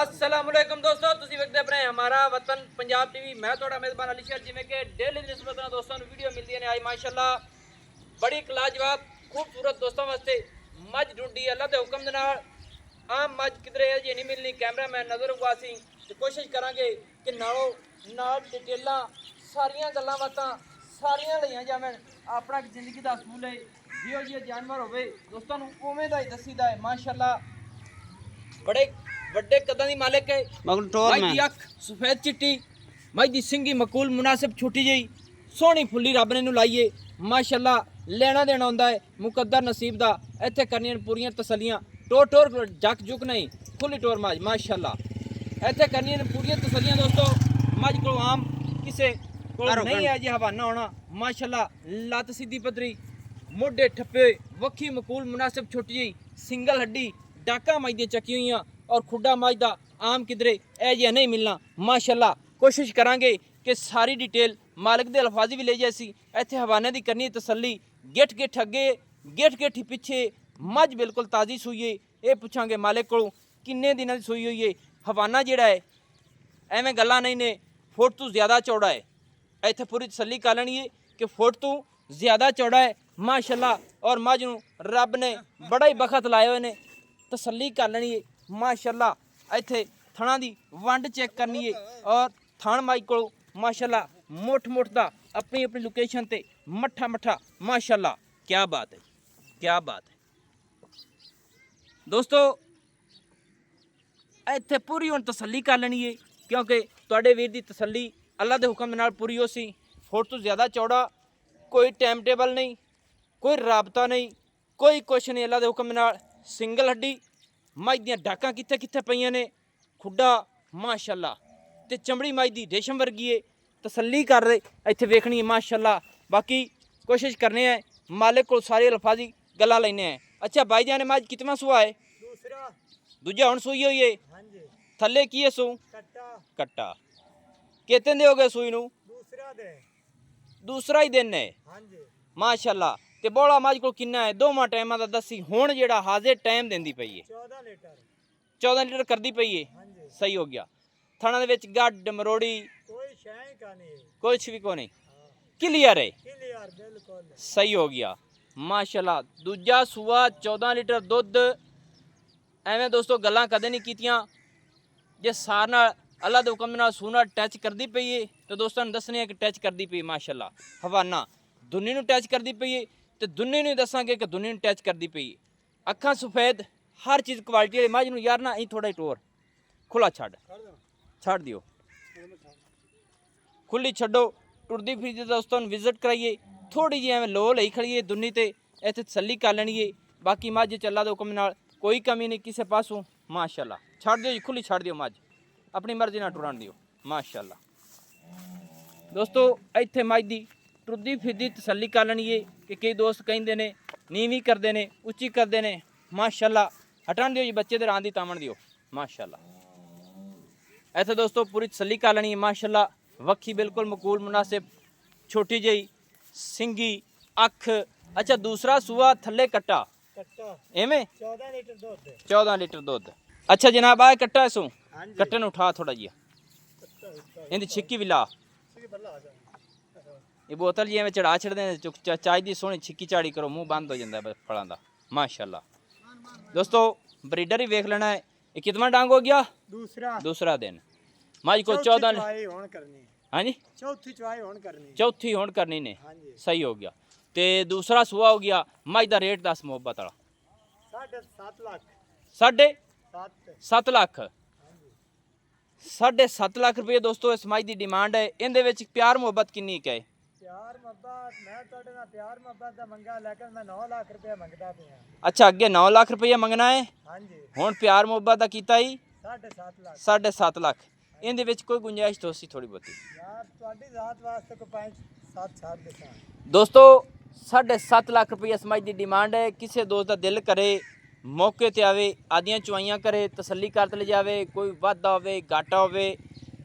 अस्सलामुअलैकुम दोस्तों, ਤੁਸੀਂ ਵੇਖਦੇ ਆਪਣੇ ਹਮਾਰਾ ਵਤਨ ਪੰਜਾਬ ਟੀਵੀ। ਮੈਂ ਤੁਹਾਡਾ ਮੇਜ਼ਬਾਨ ਅਲੀ ਸ਼ੇਰ। ਜਿਵੇਂ ਕਿ ਡੇਲੀ ਦੀ ਨਿਸਬਤ ਨਾਲ ਦੋਸਤਾਂ ਨੂੰ ਵੀਡੀਓ ਮਿਲਦੀਆਂ ਨੇ, ਅੱਜ ਮਾਸ਼ਾਅੱਲਾ ਬੜੀ ਲਾਜਵਾਬ ਖੂਬਸੂਰਤ ਦੋਸਤਾਂ ਵਾਸਤੇ ਮੱਝ ਢੂੰਢੀ ਅੱਲਾ ਦੇ ਹੁਕਮ ਦੇ ਨਾਲ। ਆਮ ਮੱਝ ਕਿਧਰੇ ਅਜੇ ਨਹੀਂ ਮਿਲਣੀ। ਕੈਮਰਾਮੈਨ ਨਜ਼ਰ ਵਾਸੀ ਤੇ ਕੋਸ਼ਿਸ਼ ਕਰਾਂਗੇ ਕਿ ਨਾਲੋਂ ਨਾਲ ਡਿਟੇਲਾਂ ਸਾਰੀਆਂ ਗੱਲਾਂ ਬਾਤਾਂ ਸਾਰੀਆਂ ਲਈਆਂ ਜਾਵਣ। ਆਪਣਾ ਜ਼ਿੰਦਗੀ ਦਾ ਅਸੂਲ ਹੈ, ਜਿਹੋ ਜਿਹੇ ਜਾਨਵਰ ਹੋਵੇ ਦੋਸਤਾਂ ਨੂੰ ਉਵੇਂ ਦਾ ਹੀ ਦੱਸੀਦਾ ਹੈ। ਮਾਸ਼ਾਅੱਲਾ बड़े ਵੱਡੇ कदों की मालिक है। मई दी अख सफेद चिट्टी, मई दी सिंगी मकूल मुनासिब छोटी जी सोहनी फुल्ली रब ने लाइए। माशाअल्लाह लेना देना होंदा है मुकद्दर नसीब दा। इत्थे करनियां पूरियां तसलियां, टोर टोर जक जुक नहीं, खुली टोर मज माशाअल्लाह। इत्थे करनियां पूरियां तसलियां दोस्तों। मज को आम किसे को नहीं है जी हवाना होना। माशाअल्लाह लत सीधी पतरी, मोढे ठप्पे, वक्खी मकूल मुनासिब छोटी जी, सिंगल हड्डी, डाका मज दी चकी हुई और खुडा मज का आम किधरे ए जिहा नहीं मिलना। माशाअल्लाह कोशिश करांगे कि सारी डिटेल मालिक दे अल्फाजी भी ले जैसी। इत्थे हवाने की करनी तसली, गिठ गिठ अगे गिठ गिठ पिछे मझ बिल्कुल ताज़ी सूई है। ये पुछांगे मालिक को किन्ने दिनों की सूई हुई है। हवाना जिहड़ा है एवें गल्लां नहीं ने, फुट तो ज़्यादा चौड़ा है। इत्थे पूरी तसली कर लेनी है कि फुट तो ज़्यादा चौड़ा है माशाअल्लाह। और मझ नूं रब ने बड़ा ही बखत लाए हुए ने, तसली कर लेनी है माशाअल्लाह। इत्थे थणा दी वंड चेक करनी है और थण माई को माशाअल्लाह मुठ मुठ दा अपनी अपनी लोकेशन ते मट्ठा मट्ठा माशाअल्लाह। क्या बात है, क्या बात है दोस्तों। इत्थे पूरी हुण तसली कर लेनी है क्योंकि तुहाडे वीर दी तसली अल्लाह दे हुक्म दे नाल पूरी हो सी। फुट तो ज़्यादा चौड़ा, कोई टाइम टेबल नहीं, कोई राबता नहीं, कोई कुछ नहीं। अल्लाह दे हुक्म दे नाल सिंगल हड्डी, मझ दियां डाकां कित्थे कित्थे पईयां ने, खुड्डा माशाअल्लाह ते चमड़ी मझ दी रेशम वर्गी है। तसल्ली कर रहे इत्थे वेखनी है माशाअल्लाह। बाकी कोशिश करने हैं मालिक को सारे अल्फाजी गल्लां लैने हैं। अच्छा भाई जान मझ कितना सुआ है? दूसरा। दूजा हुण सूई हुई है? हां जी। थल्ले की है सू? कट्टा। कट्टा कितने दे हो गए सूई नू? दूसरा दे। दूसरा ही दिन है? हां जी माशाअल्लाह। ते बोला मझ को किन्ना है? दोवां टाइमां दा दसी। हुण जेड़ा हाजिर टाइम देंदी पई है 14 लीटर। 14 लीटर करदी पई है। सही हो गया। थणा दे विच गड्ड मरोड़ी कोई शय का नहीं, कुछ भी को नहीं, क्लियर है, क्लियर बिल्कुल सही हो गया माशाअल्लाह। दूजा सूआ 14 लीटर दुध। एवें दोस्तों गल्लां कदे नहीं कीतियां। जे सार नाल अल्लाह दे हुक्म नाल सूह नाल टच करदी पई है तो दोस्तों नूं दसने कि टच करदी पई माशाअल्लाह। हवाना दुन्नी नूं टच करदी पई है तो दुन्नी नूं दसांगे कि दुन्नी नूं टच करदी पई है। अखां सफेद, हर चीज़ क्वालिटी वाली मझ नूं यार ना ई थोड़ा टोर खुला छड़ दिओ, खुली छड्डो। टुरदी फिरदी दोस्तों विजिट कराइए। थोड़ी जी एवें लो लई खड़ीए दुन्नी ते, इत्थे तसल्ली कर लैनी है। बाकी मझ अल्लाह दे हुक्म नाल कोई कमी नहीं किसी पासों माशाअल्लाह। छड़ दिओ जी, खुली छड़ दिओ मझ, अपनी मर्जी नाल टुरन दिओ माशाअल्लाह। दोस्तों इत्थे मझ दी टुरदी फिरदी तसल्ली कर लैनी है कि कई दोस्त कहिंदे ने नीवी करते हैं, उच्ची करते हैं माशाअल्लाह। हटन दिओ जी, बच्चे दे रां दी तामण दिओ माशाअल्लाह। इत्थे दोस्तों पूरी तसल्ली कर लेनी है माशाअल्लाह। वक्खी बिल्कुल मकूल मुनासिब, छोटी जी सिंगी अख। अच्छा दूसरा सूआ थल्ले कट्टा एवें 14 लीटर दुध। 14 लीटर दुध। अच्छा जनाब आ कट्टा सू कट्टे नूं उठा थोड़ा जिहा, इहदी छिक्की भी ला। ये बोतल जी एवें चढ़ा छड़दे चाय दी सोहनी छिक्की झाड़ी करो, मूँह बंद हो जाता है फलों का माशाअल्लाह। दोस्तों ब्रीडर ही वेख लेना है। ये कितना डांग हो गया? दूसरा। दूसरा दिन मझ को 14 हाँ जी चौथी होन करनी ने। सही हो गया। तो दूसरा सूआ हो गया। मझ का रेट दस मुहब्बत वाला? 7.5 लाख। 7.5 लाख। 7.5 लाख रुपये दोस्तों इस मझ की डिमांड है। इहदे विच प्यार मुहब्बत किन्नी है? प्यार मुहब्बत मैं तुहाडे नाल प्यार मुहब्बत दा मंगा, लेकिन मैं 9 लाख रुपया मंगदा पिया। अच्छा अगे 9 लाख रुपया मंगना है? हां जी। हुण प्यार मुहब्बत दा कीता ही 7.5 लाख। 7.5 लाख। इहदे विच कोई गुंजाइश तो सी थोड़ी बहुती यार तुहाडी जात वास्ते को 5-7 छाड़ देता। दोस्तों 7.5 लाख रुपया इस मझ की डिमांड है। किसी दोस्त का दिल करे मौके ते आवे, आदियां चुआइयां करे, तसल्ली कर ले जावे, कोई वाधा होवे घाटा होवे।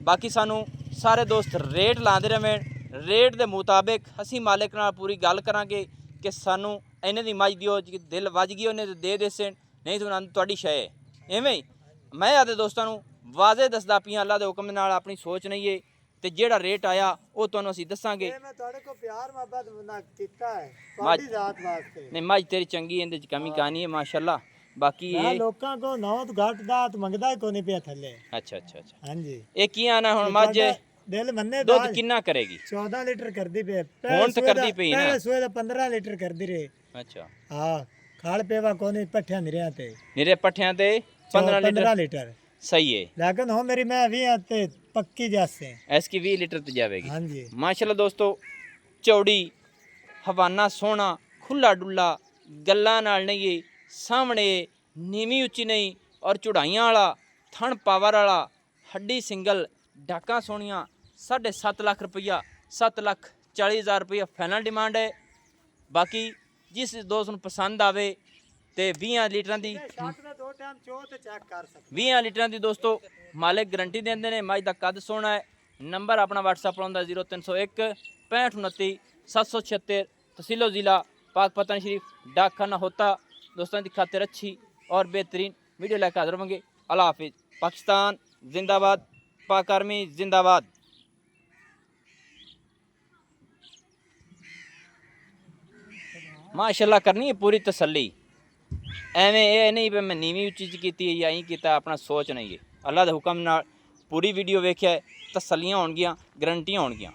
बाकी सानू सारे दोस्त रेट लाते रहें। रेट के मुताबिक असी मालिक नाल पूरी गल करांगे कि सानू इन्हें दी मझ दिओ, दिल वज गई उन्हें दे देसन, नहीं तो तुहाडी शय है। इवें मैं आदे दोस्तों ਵਾਜ਼ੇ ਦੱਸਦਾ ਪਈਆਂ ਅੱਲਾ ਦੇ ਹੁਕਮ ਨਾਲ, ਆਪਣੀ ਸੋਚ ਨਹੀਂ ਏ। ਤੇ ਜਿਹੜਾ ਰੇਟ ਆਇਆ ਉਹ ਤੁਹਾਨੂੰ ਅਸੀਂ ਦੱਸਾਂਗੇ। ਮੈਂ ਤੁਹਾਡੇ ਕੋ ਪਿਆਰ ਮੁਹੱਬਤ ਨਾ ਕੀਤਾ ਹੈ ਤੁਹਾਡੀ ਜ਼ਾਤ ਵਾਸਤੇ। ਨਹੀਂ ਮੱਝ ਤੇਰੀ ਚੰਗੀ, ਇਹਦੇ ਚ ਕਮੀ ਕਹਾਣੀ ਹੈ ਮਾਸ਼ਾਅੱਲਾ। ਬਾਕੀ ਮੈਂ ਇਹ ਲੋਕਾਂ ਕੋ ਨੌਤ ਘੱਟ ਦਾਤ ਮੰਗਦਾ ਕੋ ਨਹੀਂ ਪਿਆ ਥੱਲੇ। ਅੱਛਾ ਅੱਛਾ ਅੱਛਾ। ਹਾਂਜੀ ਇਹ ਕੀ ਆਣਾ ਹੁਣ ਮੱਝ ਦਿਲ ਮੰਨੇ ਦੁੱਧ ਕਿੰਨਾ ਕਰੇਗੀ? 14 ਲੀਟਰ ਕਰਦੀ ਪਈ ਹੁਣ ਤਾਂ ਕਰਦੀ ਪਈ ਨਾ। ਪਹਿਲੇ ਸੂਏ ਦਾ 15 ਲੀਟਰ ਕਰਦੀ ਰਹੇ। ਅੱਛਾ ਹਾਂ ਖਾਲ ਪੇਵਾ ਕੋਨੀ ਪੱਠਿਆਂ ਨਿਰਿਆਂ ਤੇ ਨਿਰੇ ਪੱਠਿਆਂ ਤੇ 15 ਲੀਟਰ सही है। लेकिन हो मेरी मैं भी आते पक्की जैसे इसकी 20 लीटर तो जाएगी। हाँ जी माशाल्लाह दोस्तों, चौड़ी हवाना सोना खुला डुला गल्ला नाल नहीं है, सामने नीवी उच्ची नहीं और चढ़ाइयां वाला थन पावर वाला हड्डी सिंगल डाका सोनिया 7.5 लाख रुपया 7,40,000 रुपया फाइनल डिमांड है। बाकी जिस दोस्त ਨੂੰ पसंद आवे ਤੇ 20 ਲੀਟਰਾਂ ਦੀ 20 ਲੀਟਰਾਂ ਦੀ ਦੋਸਤੋ ਮਾਲਿਕ ਗਰੰਟੀ ਦਿੰਦੇ ਨੇ। ਮੱਝ ਦਾ ਕੱਦ ਸੋਹਣਾ ਹੈ। ਨੰਬਰ ਆਪਣਾ WhatsApp ਆਉਂਦਾ 0301 6529 776, तहसीलो ज़िला पाकपतन शरीफ, डाकखाना होता। दोस्तों की खातिर अच्छी और बेहतरीन वीडियो लेकर हाजिर होंगे। अल्लाह हाफिज़। पाकिस्तान जिंदाबाद, पाक आर्मी जिंदाबाद। माशाल्लाह करनी है पूरी तसल्ली, ਐਵੇਂ ਇਹ ਨਹੀਂ ਵੀ ਮੈਂ ਨੀਵੀਂ ਉੱਚੀ ਚ ਕੀਤੀ ਜਾਂ ਹੀ ਕੀਤਾ, ਆਪਣਾ ਸੋਚ ਨਹੀਂ ਹੈ। ਅੱਲਾ ਦੇ ਹੁਕਮ ਨਾਲ ਪੂਰੀ ਵੀਡੀਓ ਵੇਖਿਆ, ਤਸੱਲੀਆਂ ਹੋਣਗੀਆਂ, ਗਰੰਟੀਆਂ ਹੋਣਗੀਆਂ।